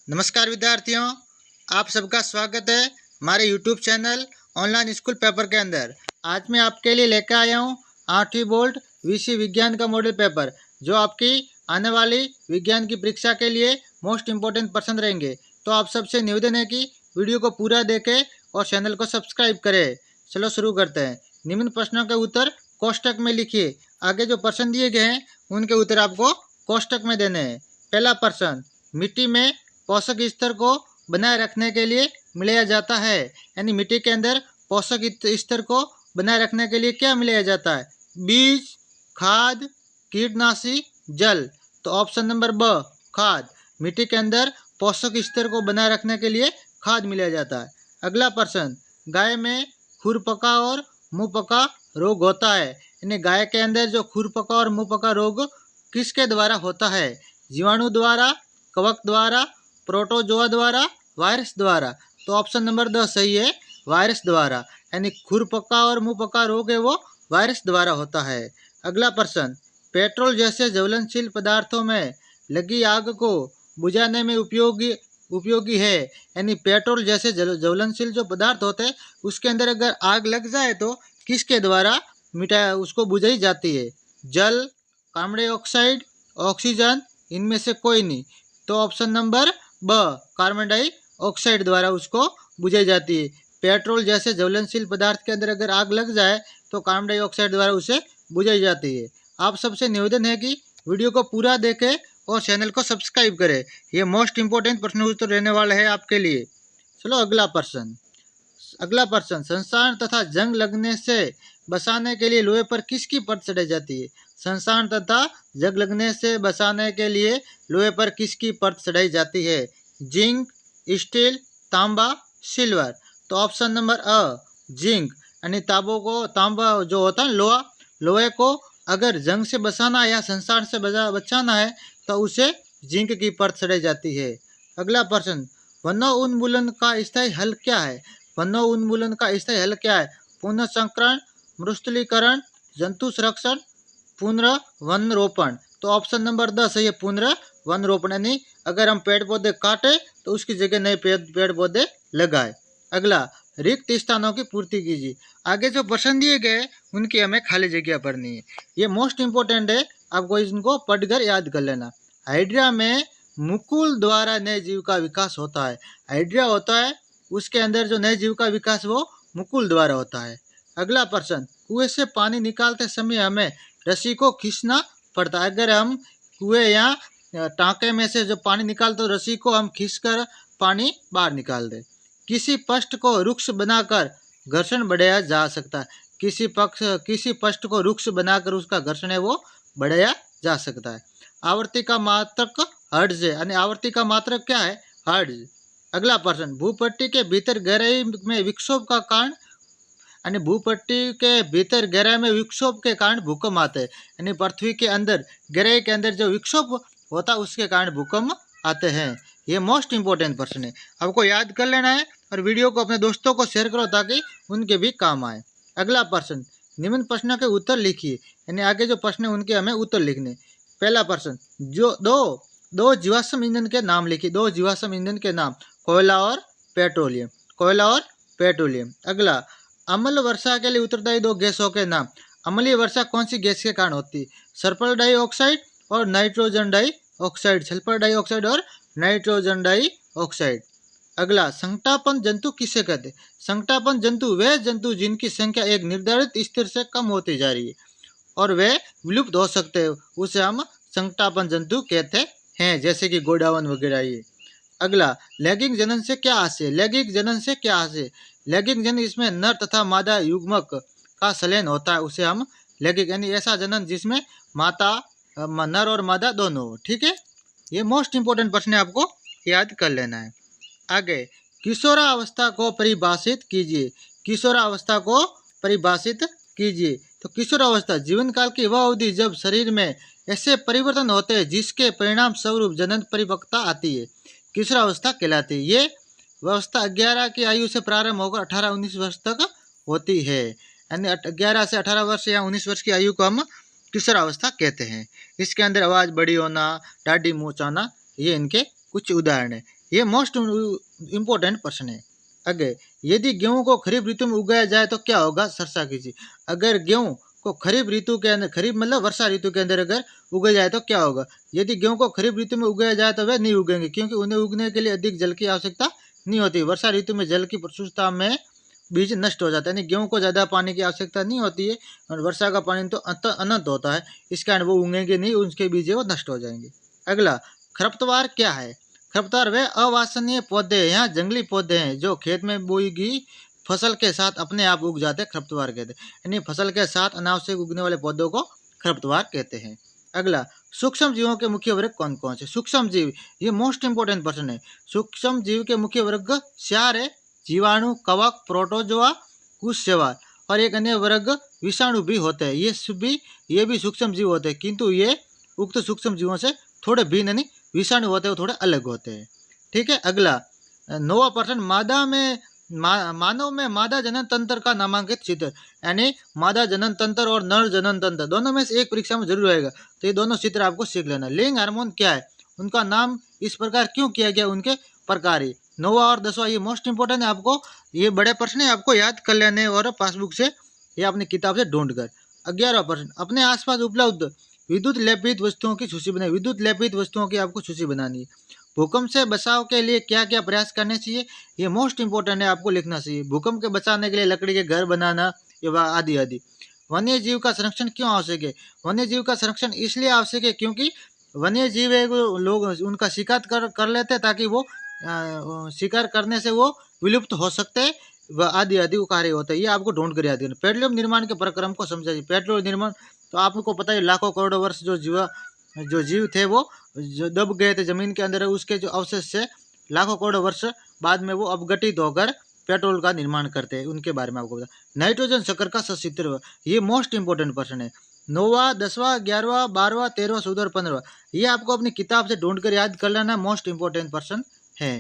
नमस्कार विद्यार्थियों, आप सबका स्वागत है हमारे YouTube channel online school paper के अंदर। आज मैं आपके लिए लेकर आया हूँ 8वीं बोर्ड विषय विज्ञान का मॉडल पेपर, जो आपकी आने वाली विज्ञान की परीक्षा के लिए मोस्ट इम्पोर्टेंट प्रश्न रहेंगे। तो आप सबसे निवेदन है कि वीडियो को पूरा देखें और चैनल को सब्सक्राइब करें। चलो शुरू करते हैं। निम्न प्रश्नों के उत्तर कोष्टक में लिखिए। आगे जो प्रश्न दिए गए हैं उनके उत्तर आपको कोष्टक में देने हैं। पहला प्रश्न, मिट्टी में पोषक स्तर को बनाए रखने के लिए मिलाया जाता है, यानी मिट्टी के अंदर पोषक स्तर को बनाए रखने के लिए क्या मिलाया जाता है? बीज, खाद, कीटनाशी, जल। तो ऑप्शन नंबर ब, खाद। मिट्टी के अंदर पोषक स्तर को बनाए रखने के लिए खाद मिलाया जाता है। अगला प्रश्न, गाय में खुरपका और मुंहपका रोग होता है, यानी गाय के अंदर जो खुरपका और मुंहपका रोग किसके द्वारा होता है? जीवाणु द्वारा, कवक द्वारा, प्रोटोजोआ द्वारा, वायरस द्वारा। तो ऑप्शन नंबर 10 सही है, वायरस द्वारा। यानी खुरपका और मुंहपका रोग है वो वायरस द्वारा होता है। अगला प्रश्न, पेट्रोल जैसे ज्वलनशील पदार्थों में लगी आग को बुझाने में उपयोगी है, यानी पेट्रोल जैसे ज्वलनशील जो पदार्थ होते हैं उसके अंदर अगर आग लग जाए तो किसके द्वारा उसको बुझाई जाती है? जल, कार्बन डाइऑक्साइड, ऑक्सीजन, इनमें से कोई नहीं। तो ऑप्शन नंबर ब, कार्बन डाइऑक्साइड द्वारा उसको बुझाई जाती है। पेट्रोल जैसे ज्वलनशील पदार्थ के अंदर अगर आग लग जाए तो कार्बन डाइऑक्साइड द्वारा उसे बुझाई जाती है। आप सबसे निवेदन है कि वीडियो को पूरा देखें और चैनल को सब्सक्राइब करें। ये मोस्ट इंपोर्टेंट प्रश्न उत्तर रहने वाला है आपके लिए। चलो अगला प्रश्न। संसार तथा जंग लगने से बचाने के लिए लोहे पर किसकी परत चढ़ाई जाती है? संसार तथा जंग लगने से बचाने के लिए लोहे पर किसकी परत चढ़ाई जाती है? जिंक, स्टील, तांबा, सिल्वर। तो ऑप्शन नंबर अ, जिंक। यानी तांबा जो होता है लोहे को अगर जंग से बचाना या संसार से बचाना है तो उसे जिंक की परत चढ़ाई जाती है। अगला प्रश्न, वनोन्मूलन का स्थायी हल क्या है? वनोन्मूलन का स्थायी हल क्या है? पुनर्चक्रण, मरुस्थलीकरण, जंतु संरक्षण, पुनर्वन रोपण। तो ऑप्शन नंबर 10 है ये पुनर्वन रोपण, यानी अगर हम पेड़ पौधे काटे तो उसकी जगह नए पेड़ पौधे लगाए। अगला, रिक्त स्थानों की पूर्ति कीजिए। आगे जो प्रश्न दिए गए उनकी हमें खाली जगह भरनी है। ये मोस्ट इंपोर्टेंट है, आपको इनको पढ़कर याद कर लेना। हाइड्रा में मुकुल द्वारा नए जीव का विकास होता है। हाइड्रा होता है उसके अंदर जो नए जीव का विकास वो मुकुल द्वारा होता है। अगला प्रश्न, कुएं से पानी निकालते समय हमें रस्सी को खींचना पड़ता है। अगर हम कुएं या टाँके में से जो पानी निकालते तो रस्सी को हम खींचकर पानी बाहर निकाल दें। किसी पृष्ठ को रुक्ष बनाकर घर्षण बढ़ाया जा सकता है। किसी पृष्ठ को रुक्ष बनाकर उसका घर्षण है वो बढ़ाया जा सकता है। आवर्ती का मात्रक हर्ट्ज है, यानी आवर्ती का मात्रक क्या है? हर्ट्ज। अगला प्रश्न, भूपट्टी के भीतर गहराई में विक्षोभ का कारण, यानी भूपट्टी के भीतर गहराई में विक्षोभ के कारण भूकंप आते हैं। यानी पृथ्वी के अंदर गहराई के अंदर जो विक्षोभ होता है उसके कारण भूकंप आते हैं। ये मोस्ट इंपोर्टेंट प्रश्न है, आपको याद कर लेना है और वीडियो को अपने दोस्तों को शेयर करो ताकि उनके भी काम आए। अगला प्रश्न, निम्न प्रश्नों के उत्तर लिखिए, यानी आगे जो प्रश्न है उनके हमें उत्तर लिखने। पहला प्रश्न, जो दो जीवाश्म ईंधन के नाम लिखिए। दो जीवाश्म ईंधन के नाम, कोयला और पेट्रोलियम। कोयला और पेट्रोलियम। अगला, अम्ल वर्षा के लिए उत्तरदायी दो गैसों के नाम। अम्लीय वर्षा कौन सी गैस के कारण होती है? सल्फर डाइऑक्साइड और नाइट्रोजन डाइऑक्साइड। सल्फर डाइऑक्साइड और नाइट्रोजन डाइऑक्साइड। अगला, संकटापन जंतु किसे कहते हैं? संकटापन जंतु वे जंतु जिनकी संख्या एक निर्धारित स्तर से कम होती जा रही है और वे विलुप्त हो सकते हैं, उसे हम संकटापन जंतु कहते हैं, जैसे कि गोडावण वगैरह। ये अगला, लैंगिक जनन से क्या आशय? लैंगिक जनन से क्या आशय? लैंगिक जनन, इसमें नर तथा मादा युग्मक का संलयन होता है, उसे हम लैंगिक, यानी ऐसा जनन जिसमें माता नर और मादा दोनों हो। ठीक है, ये मोस्ट इंपोर्टेंट प्रश्न है, आपको याद कर लेना है। आगे, किशोरावस्था को परिभाषित कीजिए। किशोरावस्था को परिभाषित कीजिए। तो किशोरावस्था जीवन काल की वह अवधि जब शरीर में ऐसे परिवर्तन होते हैं जिसके परिणाम स्वरूप जनन परिपक्वता आती है, किशोरावस्था कहलाती है। ये अवस्था 11 की आयु से प्रारंभ होकर 18-19 वर्ष तक होती है, यानी 11 से 18 वर्ष या 19 वर्ष की आयु को हम किशोरावस्था कहते हैं। इसके अंदर आवाज़ बड़ी होना, दाढ़ी मूंछ आना, ये इनके कुछ उदाहरण है। ये मोस्ट इम्पोर्टेंट प्रश्न है। अगर यदि गेहूं को खरीफ ऋतु में उगाया जाए तो क्या होगा, सर्षा कीजिए। अगर गेहूं को खरीफ ऋतु के अंदर, खरीफ मतलब वर्षा ऋतु के अंदर अगर उगाया जाए तो क्या होगा। यदि गेहूं को खरीफ ऋतु में उगाया जाए तो वे नहीं उगेंगे, क्योंकि उन्हें उगने के लिए अधिक जल की आवश्यकता नहीं होती। वर्षा ऋतु में जल की प्रचुरता में बीज नष्ट हो जाता है, यानी गेहूं को ज़्यादा पानी की आवश्यकता नहीं होती है, और वर्षा का पानी तो अनंत होता है, इस कारण वो उगेंगे नहीं, उनके बीज वो नष्ट हो जाएंगे। अगला, खरपतवार क्या है। खरपतवार वे अवांछनीय पौधे हैं, यहाँ जंगली पौधे हैं जो खेत में बोई गई फसल के साथ अपने आप उग जाते हैं, खरपतवार कहते हैं। यानी फसल के साथ अनावश्यक उगने वाले पौधों को खरपतवार कहते हैं। अगला, सूक्ष्म जीवों के मुख्य वर्ग कौन कौन से। सूक्ष्म जीव, ये मोस्ट इंपोर्टेंट प्रश्न है। सूक्ष्म जीव के मुख्य वर्ग 4 है, जीवाणु, कवक, प्रोटोजोआ, कुशसेवार, और एक अन्य वर्ग विषाणु भी होते हैं। ये भी सूक्ष्म जीव होते हैं, किंतु ये उक्त सूक्ष्म जीवों से थोड़े भिन्न, नहीं विषाणु होते हैं वो थोड़े अलग होते हैं। ठीक है। अगला, 9वां प्रश्न, मानव में मादा जनन तंत्र का नामांकित चित्र, यानी मादा जनन तंत्र और नर जनन तंत्र दोनों में से एक परीक्षा में जरूर आएगा, तो ये दोनों चित्र आपको सीख लेना। लिंग हार्मोन क्या है, उनका नाम इस प्रकार क्यों किया गया, उनके प्रकार ही। 9वां और 10वां ये मोस्ट इंपोर्टेंट है, आपको ये बड़े प्रश्न है, आपको याद कर लेने और पासबुक से या अपनी किताब से ढूंढ कर। 11वां प्रश्न, अपने आसपास उपलब्ध विद्युत लेपित वस्तुओं की सूची बनाए। विद्युत लेपित वस्तुओं की आपको सूची बनानी है। भूकंप से बचाव के लिए क्या क्या प्रयास करने चाहिए, ये मोस्ट इंपोर्टेंट है, आपको लिखना चाहिए। भूकंप के बचाने के लिए लकड़ी के घर बनाना आदि आदि। वन्य जीव का संरक्षण क्यों आवश्यक है। वन्य जीव का संरक्षण इसलिए आवश्यक है क्योंकि वन्य जीव है वो लोग उनका शिकार कर लेते हैं, ताकि वो शिकार करने से वो विलुप्त हो सकते हैं, आदि आदि कार्य होता है। ये आपको ढूंढ कर याद करना। पेट्रोलियम निर्माण के प्रक्रम को समझाइए। पेट्रोल निर्माण तो आपको पता है, लाखों करोड़ों वर्ष जो जीव थे वो जो दब गए थे जमीन के अंदर, उसके जो अवशेष से लाखों करोड़ वर्ष बाद में वो अपघटित होकर पेट्रोल का निर्माण करते हैं, उनके बारे में आपको बता। नाइट्रोजन शक्कर का सचित्र, ये मोस्ट इंपोर्टेंट प्रश्न है। 9वां, 10वां, 11वां, 12वां, 13वां, 14वां, 15वां, ये आपको अपनी किताब से ढूंढ कर याद कर लेना, मोस्ट इंपोर्टेंट प्रश्न है।